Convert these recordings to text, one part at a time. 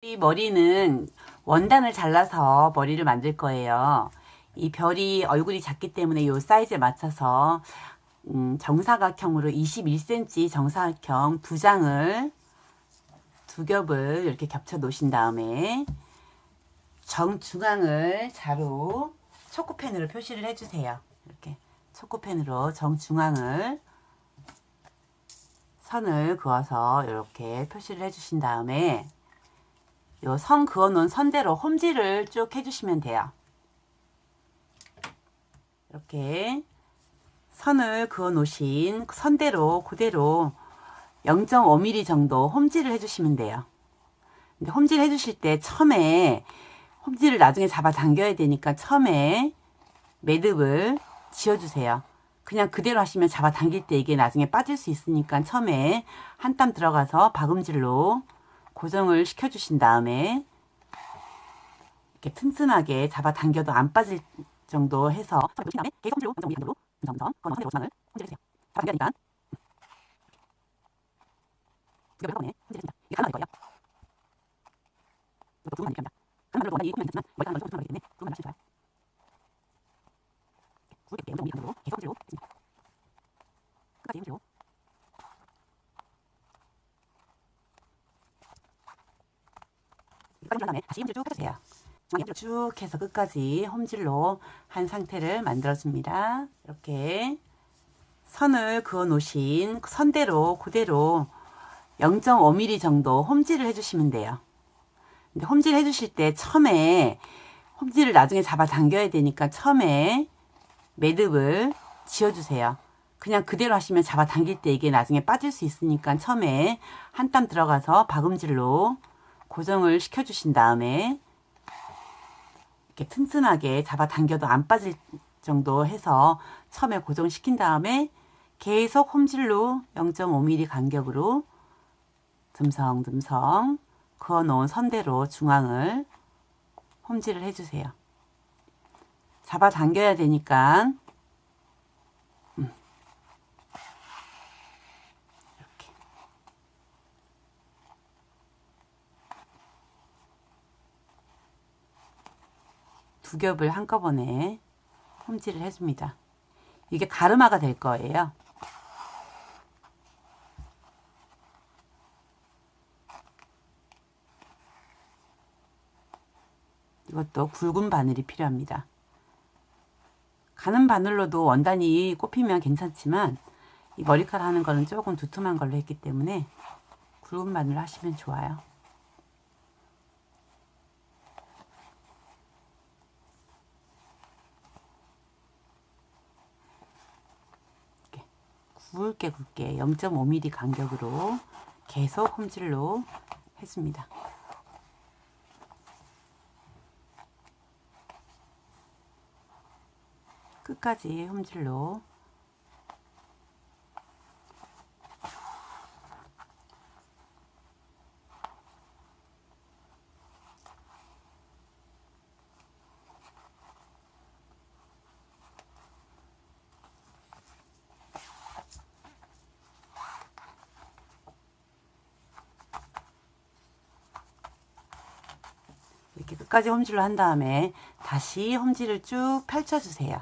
이 머리는 원단을 잘라서 머리를 만들 거예요. 이 별이 얼굴이 작기 때문에 이 사이즈에 맞춰서 정사각형으로 21cm 정사각형 두 장을 두 겹을 이렇게 겹쳐 놓으신 다음에 정중앙을 자로 초코펜으로 표시를 해주세요. 이렇게 초코펜으로 정중앙을 선을 그어서 이렇게 표시를 해주신 다음에 요 선 그어 놓은 선대로 홈질을 쭉 해주시면 돼요. 이렇게 선을 그어 놓으신 선대로 그대로 0.5mm 정도 홈질을 해주시면 돼요. 근데 홈질 해주실 때 처음에 홈질을 나중에 잡아 당겨야 되니까 처음에 매듭을 지어주세요. 그냥 그대로 하시면 잡아 당길 때 이게 나중에 빠질 수 있으니까 처음에 한 땀 들어가서 박음질로 고정을 시켜주신 다음에 이렇게 튼튼하게 잡아 당겨도 안 빠질 정도 해서 놓으신 다음에 계속 홈질로 점점 그건 선대로 중앙을 홈질해주세요. 잡아 당겨야 되니까 두 겹을 한꺼번에 홈질해줍니다. 이게 가능할 거예요. 이것도 두 번만 이렇게 합니다. 가는 반으로 원단이 꼽히면 괜찮지만 머리카락은 좀 튼튼하기 때문에 두 번만 하시면 좋아요. 굵게 0.5mm 간격으로 계속 홈질로 했습니다. 끝까지 홈질로 끝까지 홈질한 다음에 다시 홈질 쭉 해주세요. 중앙에 홈질 쭉 해서 끝까지 홈질로 한 상태를 만들어줍니다. 이렇게 선을 그어 놓으신 선대로 그대로 0.5mm 정도 홈질을 해주시면 돼요. 근데 홈질 해주실 때 처음에 홈질을 나중에 잡아 당겨야 되니까 처음에 매듭을 지어주세요. 그냥 그대로 하시면 잡아 당길 때 이게 나중에 빠질 수 있으니까 처음에 한 땀 들어가서 박음질로 고정을 시켜주신 다음에 이렇게 튼튼하게 잡아 당겨도 안 빠질 정도 해서 처음에 고정시킨 다음에 계속 홈질로 0.5mm 간격으로 듬성듬성 그어 놓은 선대로 중앙을 홈질을 해주세요. 잡아 당겨야 되니까 이렇게 두 겹을 한꺼번에 홈질을 해줍니다. 이게 가르마가 될 거예요. 이것도 굵은 바늘이 필요합니다. 가는 바늘로도 원단이 꼽히면 괜찮지만 이 머리카락 하는 거는 조금 두툼한 걸로 했기 때문에 굵은 바늘 하시면 좋아요. 이렇게 굵게 0.5mm 간격으로 계속 홈질로 해줍니다. 끝까지 홈질로 이렇게 끝까지 홈질로 한 다음에 다시 홈질을 쭉 펼쳐주세요.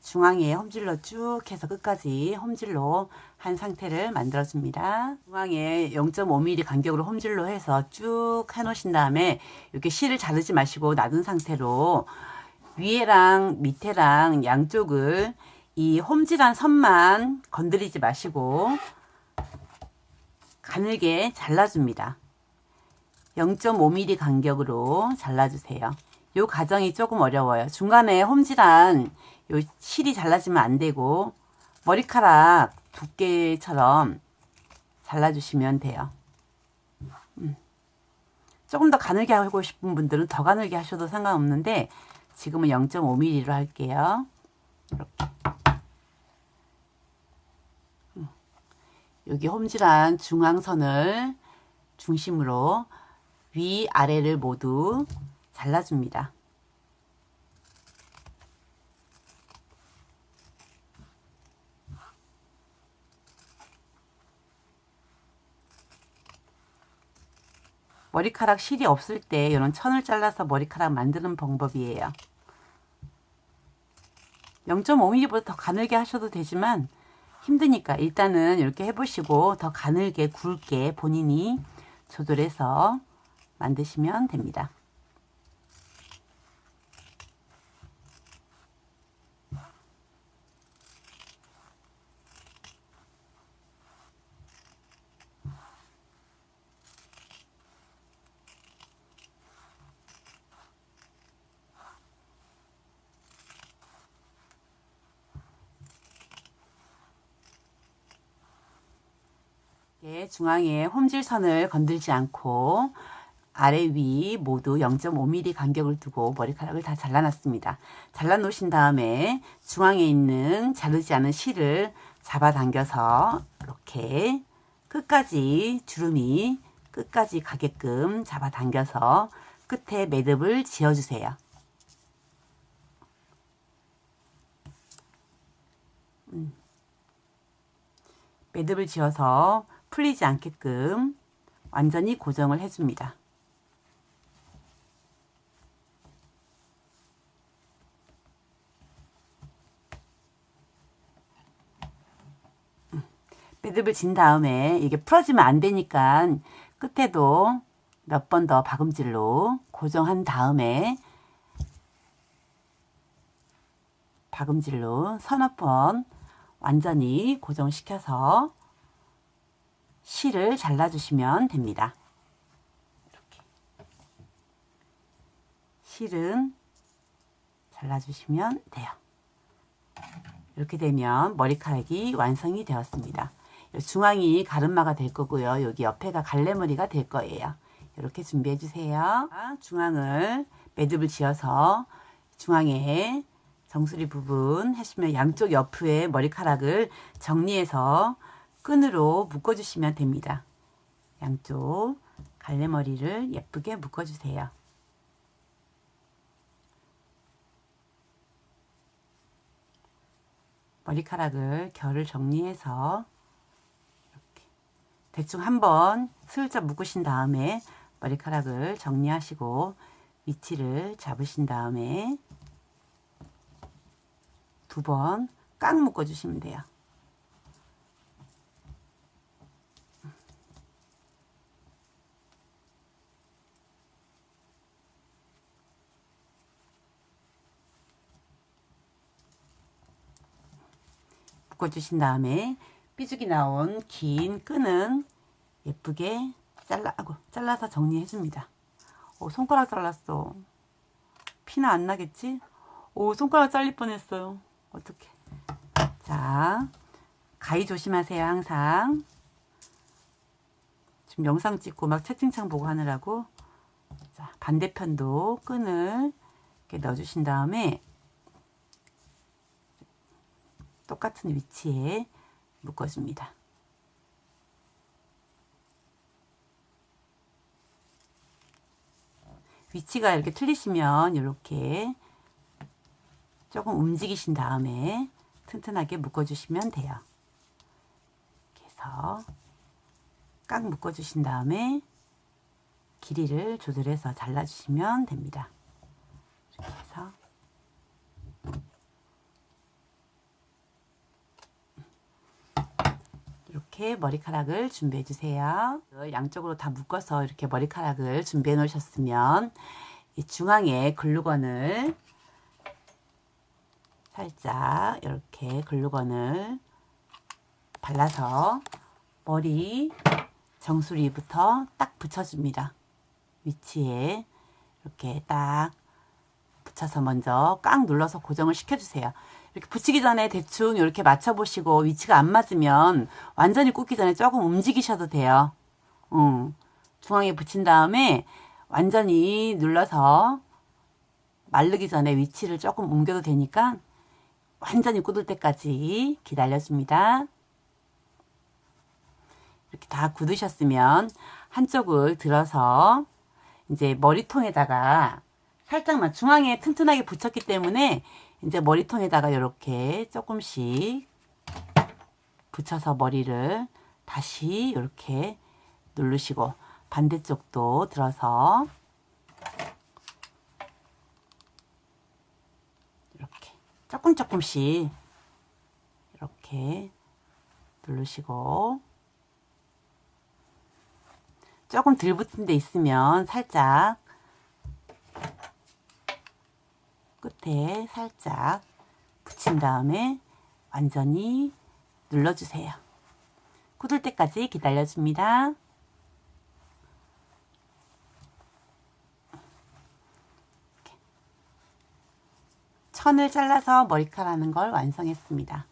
중앙에 홈질로 쭉 해서 끝까지 홈질로 한 상태를 만들어줍니다. 중앙에 0.5mm 간격으로 홈질로 해서 쭉 해놓으신 다음에 이렇게 실을 자르지 마시고 놔둔 상태로 위에랑 밑에랑 양쪽을 이 홈질한 선만 건드리지 마시고 가늘게 잘라줍니다. 0.5mm 간격으로 잘라주세요. 이 과정이 조금 어려워요. 중간에 홈질한 요 실이 잘라지면 안 되고 머리카락 두께처럼 잘라주시면 돼요. 조금 더 가늘게 하고 싶은 분들은 더 가늘게 하셔도 상관없는데 지금은 0.5mm로 할게요. 이렇게. 여기 홈질한 중앙선을 중심으로 위아래를 모두 잘라줍니다. 머리카락 실이 없을 때 이런 천을 잘라서 머리카락 만드는 방법이에요. 0.5mm보다 더 가늘게 하셔도 되지만 힘드니까 일단은 이렇게 해보시고 더 가늘게 굵게 본인이 조절해서 만드시면 됩니다. 중앙에 홈질선을 건들지 않고 아래 위 모두 0.5mm 간격을 두고 머리카락을 다 잘라놨습니다. 잘라 놓으신 다음에 중앙에 있는 자르지 않은 실을 잡아당겨서 이렇게 끝까지 주름이 끝까지 가게끔 잡아당겨서 끝에 매듭을 지어주세요. 매듭을 지어서 풀리지 않게끔 완전히 고정을 해줍니다. 매듭을 진 다음에 이게 풀어지면 안 되니까 끝에도 몇 번 더 박음질로 고정한 다음에 박음질로 서너 번 완전히 고정시켜서 실을 잘라주시면 됩니다. 이렇게 실은 잘라주시면 돼요. 이렇게 되면 머리카락이 완성이 되었습니다. 중앙이 가르마가 될 거고요. 여기 옆에가 갈래머리가 될 거예요. 이렇게 준비해 주세요. 중앙을 매듭을 지어서 중앙에 정수리 부분 하시면 양쪽 옆에 머리카락을 정리해서 끈으로 묶어주시면 됩니다. 양쪽 갈래머리를 예쁘게 묶어주세요. 머리카락을 결을 정리해서 이렇게 대충 한번 슬쩍 묶으신 다음에 머리카락을 정리하시고 위치를 잡으신 다음에 두 번 꽉 묶어주시면 돼요. 묶어주신 다음에 삐죽이 나온 긴 끈은 예쁘게 잘라서 정리해 줍니다. 손가락 잘랐어. 피는 안 나겠지? 손가락 잘릴 뻔했어요. 어떡해. 자, 가위 조심하세요. 항상. 지금 영상 찍고 막 채팅창 보고 하느라고. 자, 반대편도 끈을 이렇게 넣어주신 다음에 똑같은 위치에 묶어줍니다. 위치가 이렇게 틀리시면 이렇게 조금 움직이신 다음에 튼튼하게 묶어주시면 돼요. 이렇게 해서 꽉 묶어주신 다음에 길이를 조절해서 잘라주시면 됩니다. 이렇게 해서 이렇게 머리카락을 준비해 주세요. 양쪽으로 다 묶어서 이렇게 머리카락을 준비해 놓으셨으면 이 중앙에 글루건을 살짝 이렇게 글루건을 발라서 머리 정수리부터 딱 붙여줍니다. 위치에 이렇게 딱 붙여서 먼저 꽉 눌러서 고정을 시켜주세요. 이렇게 붙이기 전에 대충 이렇게 맞춰보시고 위치가 안 맞으면 완전히 꽂기 전에 조금 움직이셔도 돼요. 중앙에 붙인 다음에 완전히 눌러서 마르기 전에 위치를 조금 옮겨도 되니까 완전히 굳을 때까지 기다려줍니다. 이렇게 다 굳으셨으면 한쪽을 들어서 이제 머리통에다가 살짝만 중앙에 튼튼하게 붙였기 때문에 이제 머리통에다가 이렇게 조금씩 붙여서 머리를 다시 이렇게 누르시고 반대쪽도 들어서 이렇게 조금씩 이렇게 누르시고, 조금 덜 붙은 데 있으면 살짝 끝에 살짝 붙인 다음에 완전히 눌러주세요. 굳을 때까지 기다려줍니다. 천을 잘라서 머리카락 하는 걸 완성했습니다.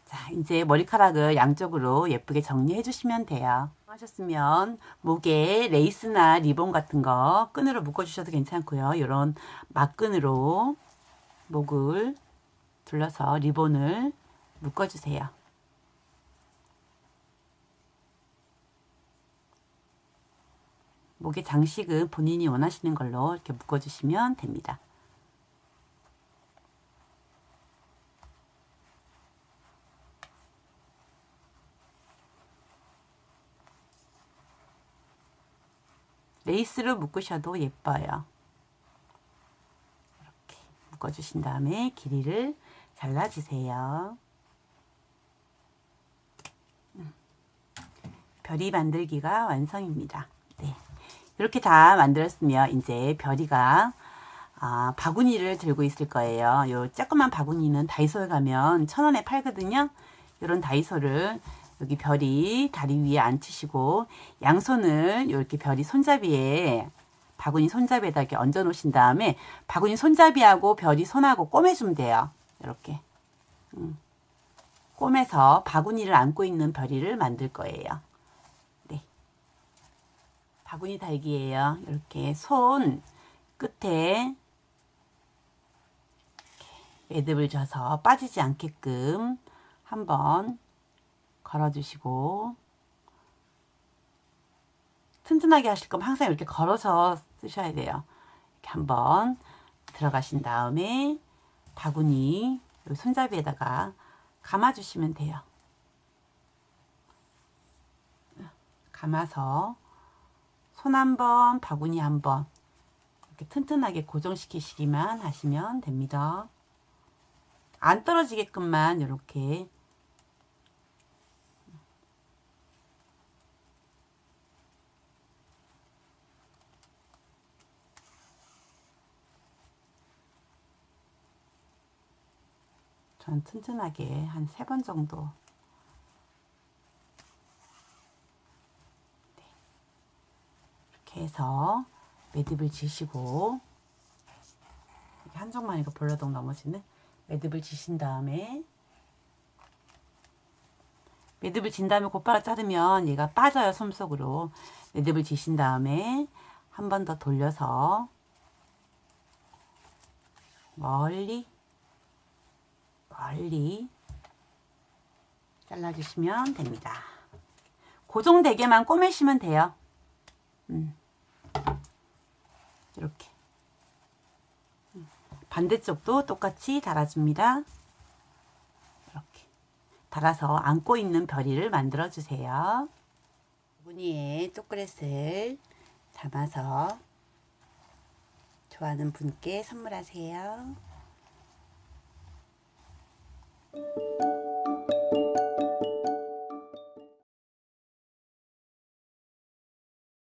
자, 이제 머리카락을 양쪽으로 예쁘게 정리해 주시면 돼요. 하셨으면 목에 레이스나 리본 같은 거 끈으로 묶어 주셔도 괜찮고요. 이런 막끈으로 목을 둘러서 리본을 묶어 주세요. 목에 장식은 본인이 원하시는 걸로 이렇게 묶어 주시면 됩니다. 레이스로 묶으셔도 예뻐요. 이렇게 묶어주신 다음에 길이를 잘라주세요. 별이 만들기가 완성입니다. 네. 이렇게 다 만들었으면 이제 별이가 바구니를 들고 있을 거예요. 요 조그만 바구니는 다이소에 가면 1,000원에 팔거든요. 이런 다이소를 여기 별이 다리 위에 앉히시고 양손을 이렇게 별이 손잡이에, 바구니 손잡이에다 이렇게 얹어 놓으신 다음에 바구니 손잡이하고 별이 손하고 꼬매주면 돼요. 이렇게 꼬매서 바구니를 안고 있는 별이를 만들 거예요. 네. 바구니 달기예요. 이렇게 손 끝에 매듭을 줘서 빠지지 않게끔 한번 걸어주시고, 튼튼하게 하실 거면 항상 이렇게 걸어서 쓰셔야 돼요. 이렇게 한번 들어가신 다음에 바구니 손잡이에다가 감아주시면 돼요. 감아서 손 한번, 바구니 한번 이렇게 튼튼하게 고정시키시기만 하시면 됩니다. 안 떨어지게끔만 이렇게 전 튼튼하게 한 3번 정도. 네. 이렇게 해서 매듭을 지시고, 한쪽만 이거 볼러동 나머지는 매듭을 지신 다음에, 매듭을 진 다음에 곧바로 자르면 얘가 빠져요, 솜속으로. 매듭을 지신 다음에 한 번 더 돌려서 멀리 잘라주시면 됩니다. 고정되게만 꼬매시면 돼요. 이렇게. 반대쪽도 똑같이 달아줍니다. 이렇게 달아서 안고 있는 별이를 만들어 주세요. 무늬에 초콜릿을 담아서 좋아하는 분께 선물하세요.